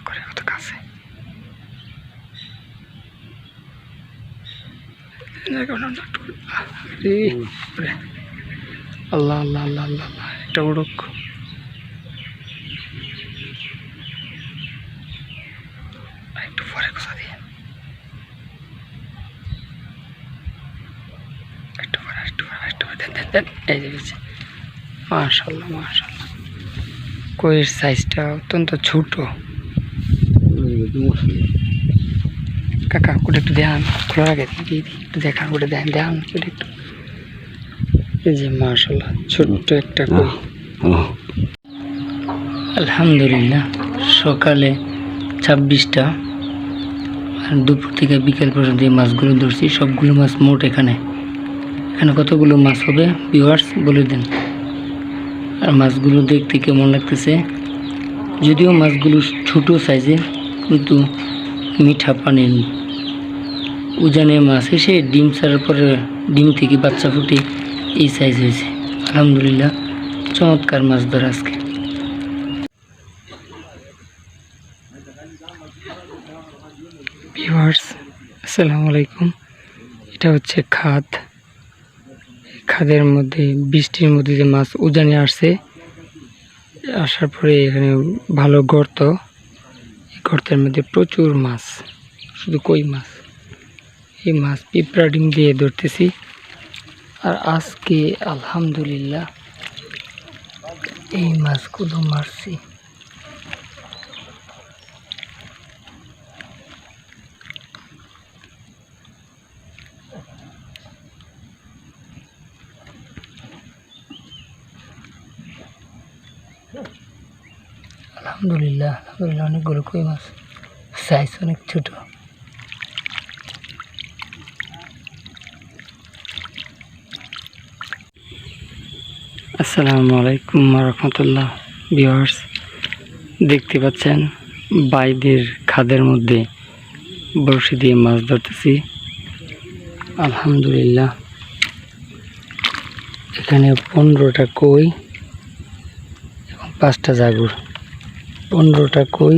করে কত কাছে। আল্লাহ আল্লাহ আল্লাহ আল্লাহ আল্লাহ, একটা উড়ুক। একটু পরে কোথা দিয়ে, একটু পরে দেন। এই যে মাশাআল্লাহ মাশাআল্লাহ, কইয়ের সাইজটা অত্যন্ত ছোট। কাকা ওটা একটু দেখান, খোলার আগে একটু দেখান, ওটা দেখান ওটা একটু। এই যে মাশাআল্লাহ ছোট্ট একটা কই। আলহামদুলিল্লাহ, সকালে 26টা আর দুপুর থেকে বিকেল পর্যন্ত এই মাছগুলো ধরছি। সবগুলো মাছ মোট এখানে কতগুলো মাছ হবে ভিউয়ার্স বলে দেন। আর মাছগুলো দেখতে কেমন লাগতেছে, যদিও মাছগুলো ছোট সাইজের কিন্তু মিঠা পানির উজানে মাছ এসে ডিম ছাড়ার পরে ডিম থেকে বাচ্চা ফুটে এই সাইজ হয়েছে। আলহামদুলিল্লাহ, চমৎকার মাছ ধরা আজকে। ভিউয়ার্স আসসালামু আলাইকুম, এটা হচ্ছে খাদ। খাদের মধ্যে বৃষ্টির মধ্যে যে মাছ উজানে আসছে, আসার পরে এখানে ভালো গর্ত, এই গর্তের মধ্যে প্রচুর মাছ, শুধু কই মাছ। এই মাছ পিঁপড়া ডিম দিয়ে ধরতেছি। আর আজকে আলহামদুলিল্লাহ এই মাছগুলো মারছি। আলহামদুলিল্লাহ অনেকগুলো কই মাছ, সাইজ অনেক ছোট। আসসালামু আলাইকুম রাহমাতুল্লাহ। ভিউয়ার্স দেখতে পাচ্ছেন বাইদের খাদের মধ্যে বড়শি দিয়ে মাছ ধরতেছি। আলহামদুলিল্লাহ, এখানে 15টা কই এবং 5টা জাগুর, 15টা কই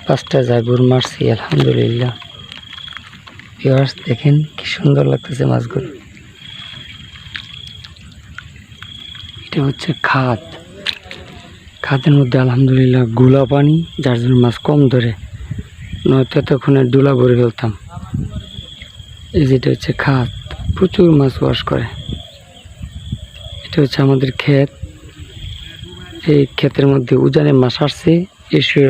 5টা জাগুর মারছি। আলহামদুলিল্লাহ ভিউয়ার্স দেখেন কি সুন্দর লাগতেছে মাছগুলো। এটা হচ্ছে খাদ। খাদের মধ্যে আলহামদুলিল্লাহ গোলা পানি, যার জন্য মাছ কম ধরে, নয়তো এতক্ষণে ডোলা ভরে ফেলতাম। এই যেটা হচ্ছে খাদ, প্রচুর মাছ ওয়াশ করে। এটা হচ্ছে আমাদের ক্ষেত। এই ক্ষেতের মধ্যে উজানে মাছ আসছে, এসে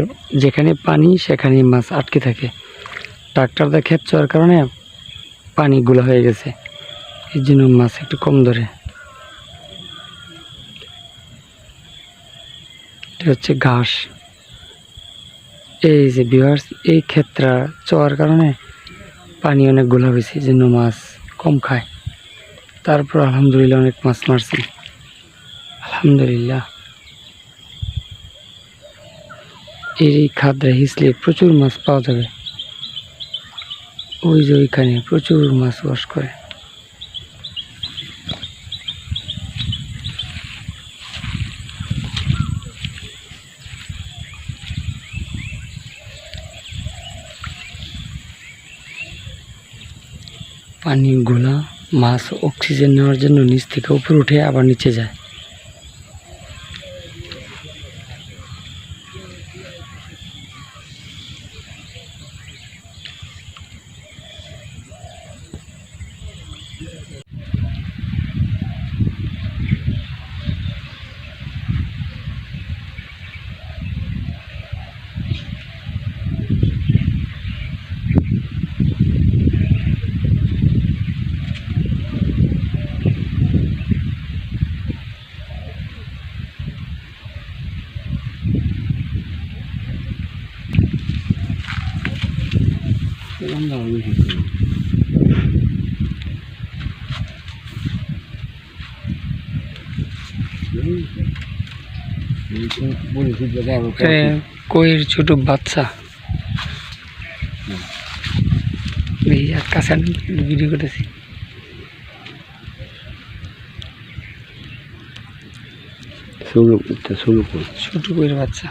যেখানে পানি সেখানে মাছ আটকে থাকে। ট্রাক্টর দিয়ে ক্ষেত চলার কারণে পানি গুলা হয়ে গেছে, এই জন্য মাছ একটু কম ধরে। এটা হচ্ছে ঘাস। এই যে ভিউয়ার্স, এই ক্ষেতটা চলার কারণে পানি অনেক গোলা হয়েছে, এই জন্য মাছ কম খায়। তারপর আলহামদুলিল্লাহ অনেক মাছ মারছি। আলহামদুলিল্লাহ এই খাদ্যে হিসলে প্রচুর মাছ পাওয়া যাবে। ওই যে ওইখানে প্রচুর মাছ ওয়াশ করে। পানি গোলা, মাছ অক্সিজেন নেওয়ার জন্য নিচ থেকে উপরে উঠে আবার নিচে যায়। কইয়ের ছোট বাচ্চা কাছে ভিডিও করেছি। ছোট কইয়ের বাচ্চা।